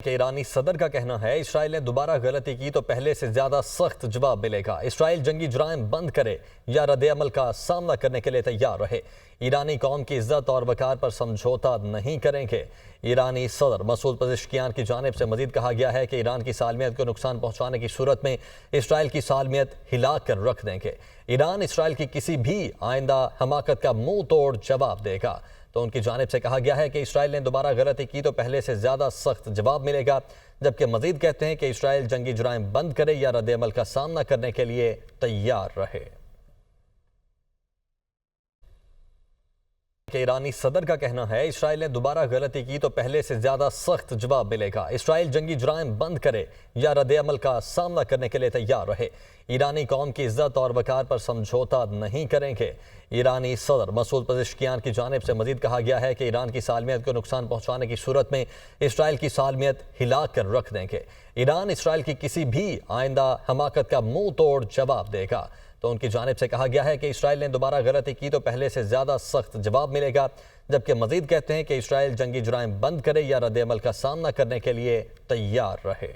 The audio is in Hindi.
कि ईरानी सदर का कहना है इसराइल ने दोबारा गलती की तो पहले से ज्यादा सख्त जवाब मिलेगा। इसराइल जंगी जुराइम बंद करे या रद्द-ए-अमल का सामना करने के लिए तैयार रहे। ईरानी कौम की इज्जत और वकार पर समझौता नहीं करेंगे। ईरानी सदर मसूद पज़ेश्कियान की जानिब से मजीद कहा गया है कि ईरान की सालमियत को नुकसान पहुंचाने की सूरत में इसराइल की सालमियत हिला कर रख देंगे। ईरान इसराइल की किसी भी आइंदा हमाकत का मुंह तोड़ जवाब देगा। तो उनकी जानिब से कहा गया है कि इसराइल ने दोबारा गलती की तो पहले से ज्यादा सख्त जवाब मिलेगा, जबकि मजीद कहते हैं कि इसराइल जंगी जुराइम बंद करे या रद्द-ए-अमल का सामना करने के लिए तैयार रहे। कि ईरानी सदर का कहना है इसराइल ने दोबारा गलती की तो पहले से ज्यादा सख्त जवाब मिलेगा। इसराइल जंगी जुराइम बंद करे या रद्द-ए-अमल का सामना करने के लिए तैयार रहे। ईरानी कौम की इज्जत और वकार पर समझौता नहीं करेंगे। ईरानी सदर मसूद पज़ेश्कियान की जानिब से मजीद कहा गया है कि ईरान की सालमियत को नुकसान पहुंचाने की सूरत में इसराइल की सालमियत हिला कर रख देंगे। ईरान इसराइल की किसी भी आइंदा हमाकत का मुंह तोड़ जवाब देगा। तो उनकी जानिब से कहा गया है कि इसराइल ने दोबारा गलती की तो पहले से ज्यादा सख्त जवाब मिलेगा, जबकि मजीद कहते हैं कि इसराइल जंगी जुराइम बंद करे या रद्द-ए-अमल का सामना करने के लिए तैयार रहे।